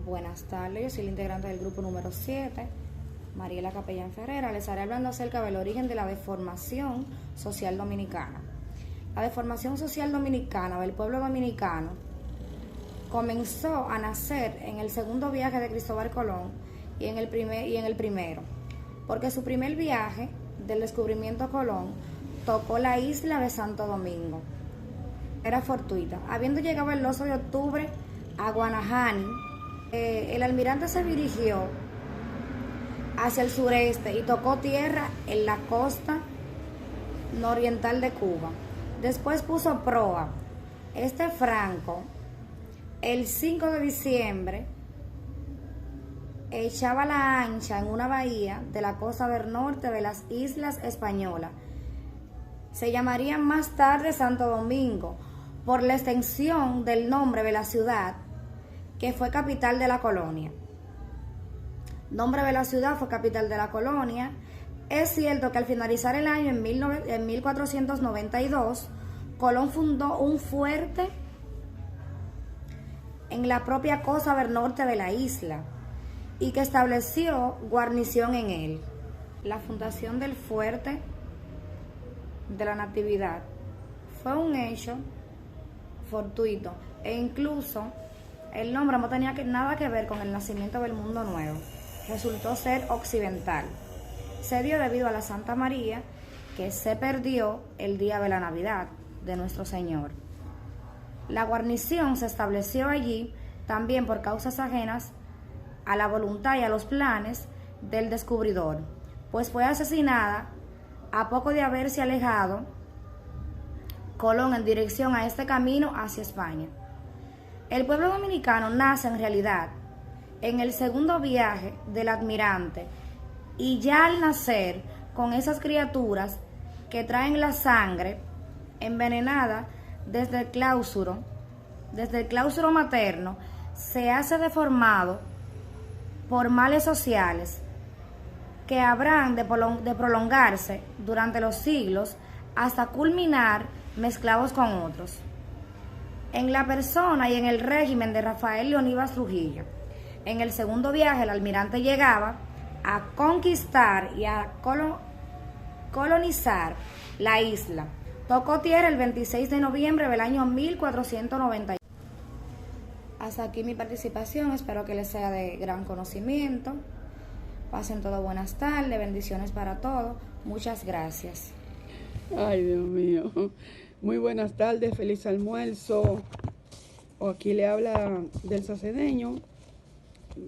Buenas tardes, yo soy la integrante del grupo número 7, Mariela Capellán Ferrera. Les estaré hablando acerca del origen de la deformación social dominicana. La deformación social dominicana del pueblo dominicano comenzó a nacer en el segundo viaje de Cristóbal Colón y en el primero, porque su primer viaje del descubrimiento Colón tocó la isla de Santo Domingo. Era fortuita. Habiendo llegado el 12 de octubre a Guanahani, el almirante se dirigió hacia el sureste y tocó tierra en la costa nororiental de Cuba. Después puso proa. Franco, el 5 de diciembre, echaba la ancha en una bahía de la costa del norte de las Islas Españolas. Se llamaría más tarde Santo Domingo por la extensión del nombre de la ciudad, que fue capital de la colonia. Nombre de la ciudad fue capital de la colonia. Es cierto que al finalizar el año, en 1492, Colón fundó un fuerte en la propia costa del norte de la isla y que estableció guarnición en él. La fundación del fuerte de la Natividad fue un hecho fortuito e incluso el nombre no tenía nada que ver con el nacimiento del mundo nuevo. Resultó ser occidental. Se dio debido a la Santa María, que se perdió el día de la Navidad de nuestro Señor. La guarnición se estableció allí también por causas ajenas a la voluntad y a los planes del descubridor, pues fue asesinada a poco de haberse alejado Colón en dirección a este camino hacia España. El pueblo dominicano nace en realidad en el segundo viaje del almirante, y ya al nacer con esas criaturas que traen la sangre envenenada desde el claustro materno, se hace deformado por males sociales que habrán de prolongarse durante los siglos hasta culminar mezclados con otros en la persona y en el régimen de Rafael Leónidas Trujillo. En el segundo viaje, el almirante llegaba a conquistar y a colonizar la isla. Tocó tierra el 26 de noviembre del año 1490. Hasta aquí mi participación, espero que les sea de gran conocimiento. Pasen todo buenas tardes, bendiciones para todos. Muchas gracias. Ay, Dios mío. Muy buenas tardes, feliz almuerzo. Aquí le habla del Sacedeño.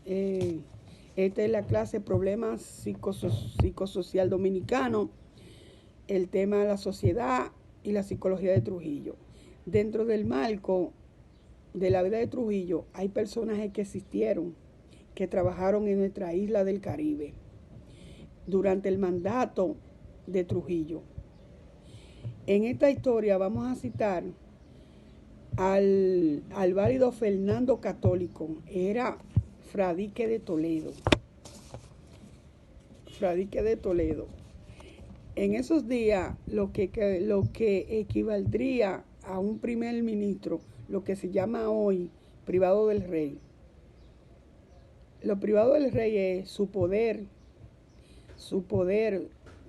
Esta es la clase Problemas Psicosocial Dominicano. El tema de la sociedad y la psicología de Trujillo. Dentro del marco de la vida de Trujillo hay personajes que existieron, que trabajaron en nuestra isla del Caribe durante el mandato de Trujillo. En esta historia vamos a citar al válido Fernando Católico. Era fradique de Toledo. En esos días, lo que equivaldría a un primer ministro, lo que se llama hoy privado del rey. Lo privado del rey es su poder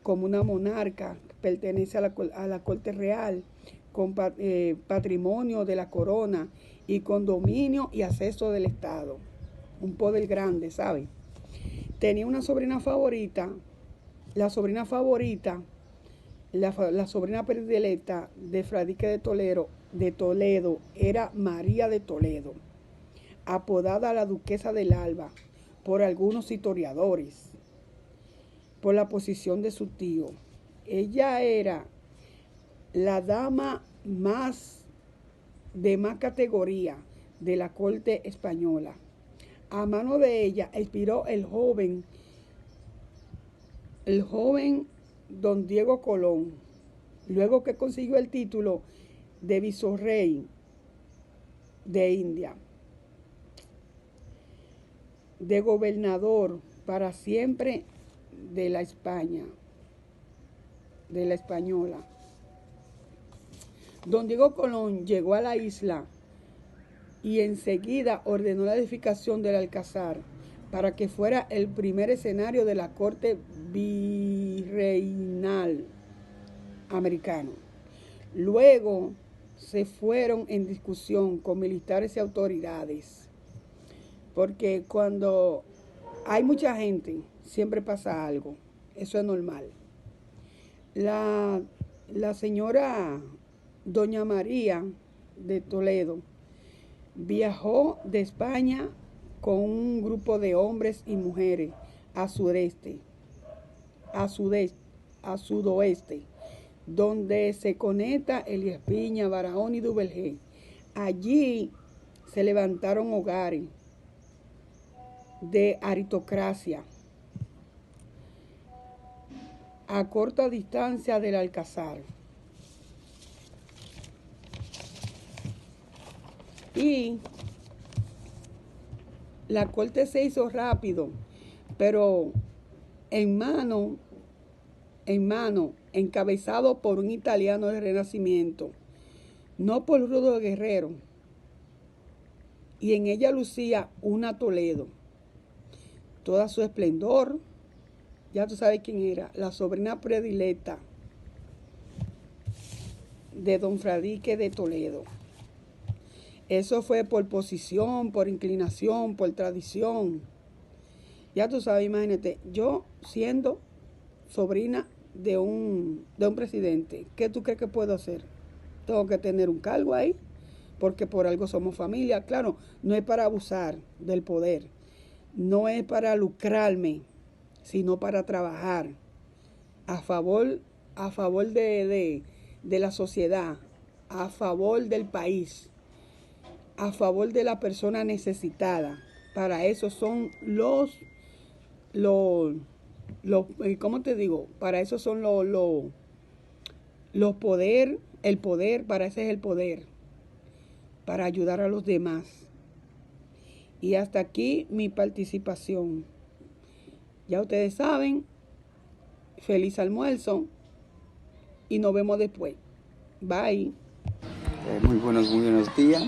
como una monarca, pertenece a la corte real, con patrimonio de la corona y con dominio y acceso del Estado. Un poder grande, ¿sabe? Tenía una sobrina favorita, la sobrina predilecta de Fradique de Toledo era María de Toledo, apodada la Duquesa del Alba por algunos historiadores, por la posición de su tío. Ella era la dama de más categoría de la corte española. A mano de ella expiró el joven don Diego Colón, luego que consiguió el título de visorrey de India, de gobernador para siempre de la España, de la española. Don Diego Colón llegó a la isla y enseguida ordenó la edificación del Alcázar para que fuera el primer escenario de la corte virreinal americano. Luego se fueron en discusión con militares y autoridades, porque cuando hay mucha gente siempre pasa algo, eso es normal. La señora Doña María de Toledo viajó de España con un grupo de hombres y mujeres a sudoeste, donde se conecta Elías Piña, Barahona y Duvergé. Allí se levantaron hogares de aristocracia a corta distancia del Alcázar. Y la corte se hizo rápido, pero en mano, encabezado por un italiano del Renacimiento, no por Rudo Guerrero. Y en ella lucía una Toledo, toda su esplendor. Ya tú sabes quién era, la sobrina predilecta de don Fradique de Toledo. Eso fue por posición, por inclinación, por tradición. Ya tú sabes, imagínate, yo siendo sobrina de un presidente, ¿qué tú crees que puedo hacer? Tengo que tener un cargo ahí, porque por algo somos familia. Claro, no es para abusar del poder, no es para lucrarme, sino para trabajar a favor de la sociedad, a favor del país, a favor de la persona necesitada. Para eso son ¿cómo te digo? Para eso son los poder, el poder, para ese es el poder, para ayudar a los demás. Y hasta aquí mi participación. Ya ustedes saben, feliz almuerzo y nos vemos después. Bye. Muy buenos días.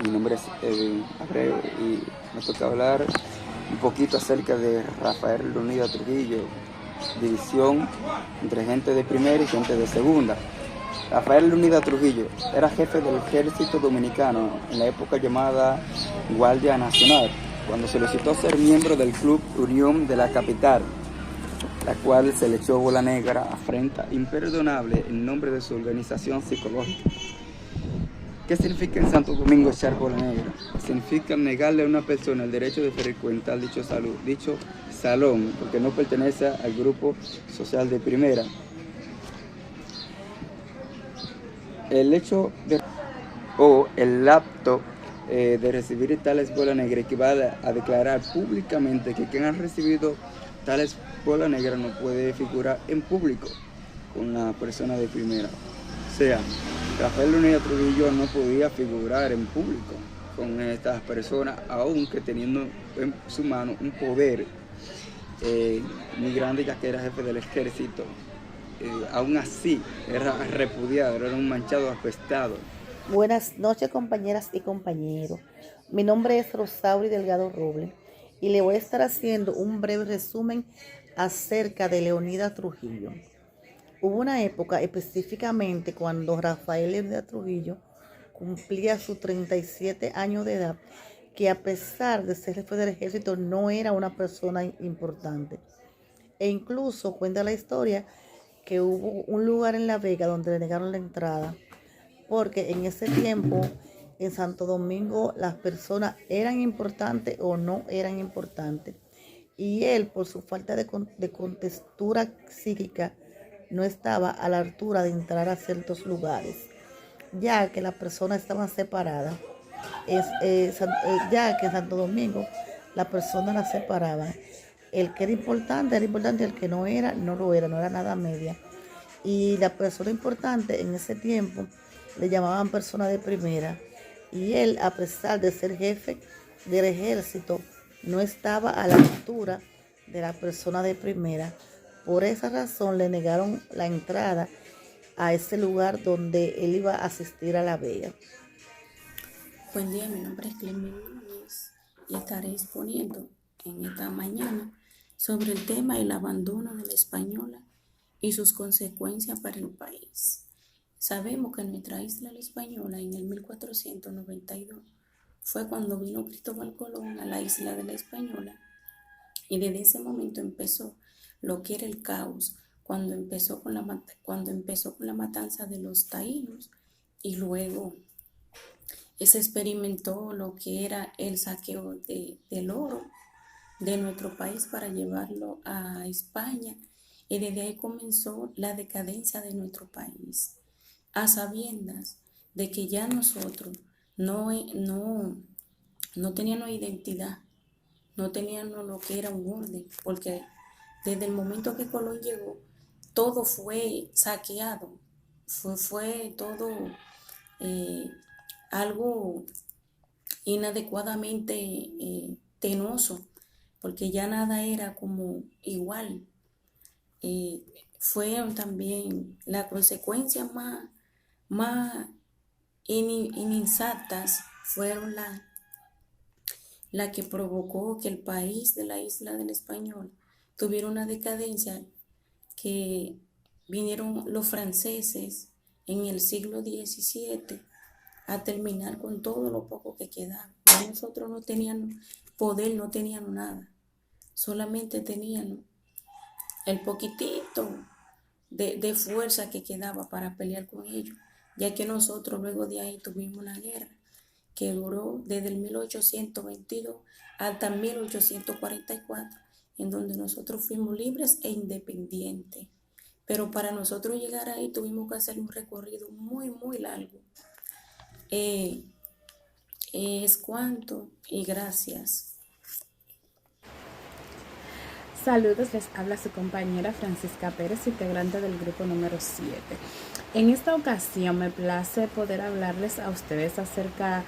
Mi nombre es Edwin Abreu y me toca hablar un poquito acerca de Rafael Leonidas Trujillo, división entre gente de primera y gente de segunda. Rafael Leonidas Trujillo era jefe del ejército dominicano en la época llamada Guardia Nacional, cuando solicitó ser miembro del Club Unión de la capital, la cual se le echó bola negra, afrenta imperdonable en nombre de su organización psicológica. ¿Qué significa en Santo Domingo echar bola negra? Significa negarle a una persona el derecho de frecuentar dicho salón, porque no pertenece al grupo social de primera. El hecho el acto de recibir tales bolas negras equivale a declarar públicamente que quien ha recibido tales bolas negras no puede figurar en público con la persona de primera. O sea, Rafael Leonidas Trujillo no podía figurar en público con estas personas, aunque teniendo en su mano un poder muy grande, ya que era jefe del ejército. Aún así era repudiado, era un manchado apestado. Buenas noches, compañeras y compañeros. Mi nombre es Rosauri Delgado Robles y le voy a estar haciendo un breve resumen acerca de Leonidas Trujillo. Hubo una época específicamente cuando Rafael Leonidas Trujillo cumplía sus 37 años de edad, que a pesar de ser jefe del ejército no era una persona importante. E incluso cuenta la historia que hubo un lugar en La Vega donde le negaron la entrada, porque en ese tiempo en Santo Domingo las personas eran importantes o no eran importantes. Y él, por su falta de contextura psíquica, no estaba a la altura de entrar a ciertos lugares, ya que las personas estaban separadas. Ya que en Santo Domingo las personas las separaban. El que era importante, y el que no era, no lo era, no era nada media. Y la persona importante en ese tiempo le llamaban persona de primera. Y él, a pesar de ser jefe del ejército, no estaba a la altura de la persona de primera. Por esa razón le negaron la entrada a ese lugar donde él iba a asistir a La Vega. Buen día, mi nombre es Clemen Núñez y estaré exponiendo en esta mañana sobre el tema el abandono de la española y sus consecuencias para el país. Sabemos que nuestra isla la española en el 1492 fue cuando vino Cristóbal Colón a la isla de la Española y desde ese momento empezó lo que era el caos, cuando empezó con la matanza de los taínos y luego se experimentó lo que era el saqueo del oro de nuestro país para llevarlo a España y desde ahí comenzó la decadencia de nuestro país, a sabiendas de que ya nosotros no teníamos identidad, no teníamos lo que era un orden, porque desde el momento que Colón llegó, todo fue saqueado, fue todo algo inadecuadamente tenoso, porque ya nada era como igual. Fue también las consecuencias más inexactas fueron la que provocó que el país de la isla del Español tuviera una decadencia, que vinieron los franceses en el siglo XVII a terminar con todo lo poco que quedaba. Ya nosotros no teníamos poder, no teníamos nada, solamente teníamos el poquitito de fuerza que quedaba para pelear con ellos, ya que nosotros luego de ahí tuvimos una guerra que duró desde el 1822 hasta 1844, en donde nosotros fuimos libres e independientes. Pero para nosotros llegar ahí tuvimos que hacer un recorrido muy, muy largo. Es cuanto y gracias. Saludos, les habla su compañera Francisca Pérez, integrante del grupo número 7. En esta ocasión me place poder hablarles a ustedes acerca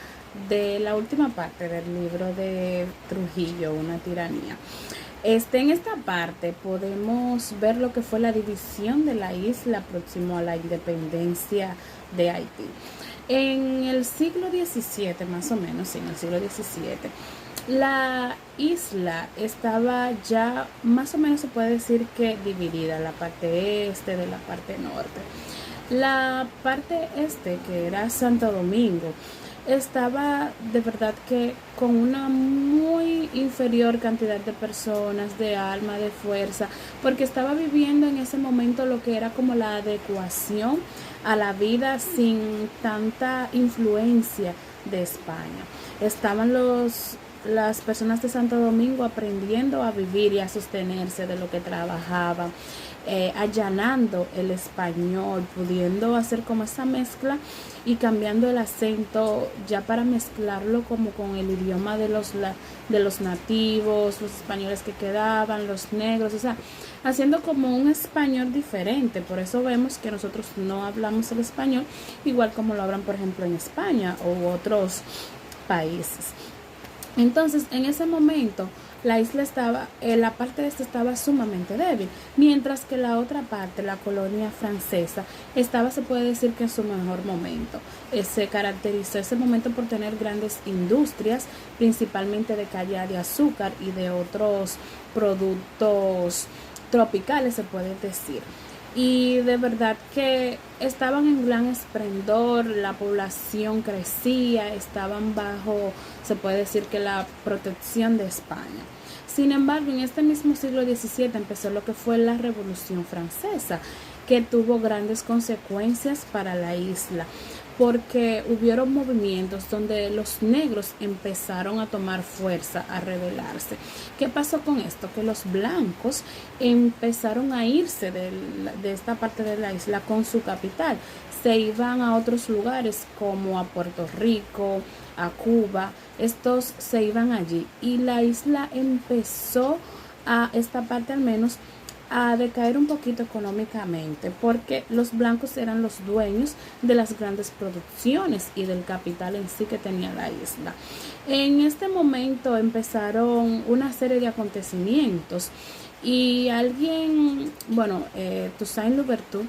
de la última parte del libro de Trujillo, Una tiranía. En esta parte podemos ver lo que fue la división de la isla próximo a la independencia de Haití. En el siglo XVII, más o menos, en el siglo XVII, la isla estaba ya, más o menos se puede decir que dividida, la parte este de la parte norte. La parte este, que era Santo Domingo, estaba de verdad que con una muy inferior cantidad de personas, de alma, de fuerza, porque estaba viviendo en ese momento lo que era como la adecuación a la vida sin tanta influencia de España. Estaban las personas de Santo Domingo aprendiendo a vivir y a sostenerse de lo que trabajaban, allanando el español, pudiendo hacer como esa mezcla y cambiando el acento ya para mezclarlo como con el idioma de los nativos, los españoles que quedaban, los negros, o sea, haciendo como un español diferente. Por eso vemos que nosotros no hablamos el español igual como lo hablan, por ejemplo, en España u otros países. Entonces, en ese momento, la isla estaba, la parte de esta estaba sumamente débil, mientras que la otra parte, la colonia francesa, estaba, se puede decir que en su mejor momento. Se caracterizó ese momento por tener grandes industrias, principalmente de caña de azúcar y de otros productos tropicales, se puede decir. Y de verdad que estaban en gran esplendor, la población crecía, estaban bajo, se puede decir que la protección de España. Sin embargo, en este mismo siglo XVII empezó lo que fue la Revolución Francesa, que tuvo grandes consecuencias para la isla, porque hubieron movimientos donde los negros empezaron a tomar fuerza, a rebelarse. ¿Qué pasó con esto? Que los blancos empezaron a irse de esta parte de la isla con su capital. Se iban a otros lugares como a Puerto Rico, a Cuba. Estos se iban allí y la isla empezó, a esta parte al menos, a decaer un poquito económicamente, porque los blancos eran los dueños de las grandes producciones y del capital en sí que tenía la isla. En este momento empezaron una serie de acontecimientos y alguien, Toussaint Louverture,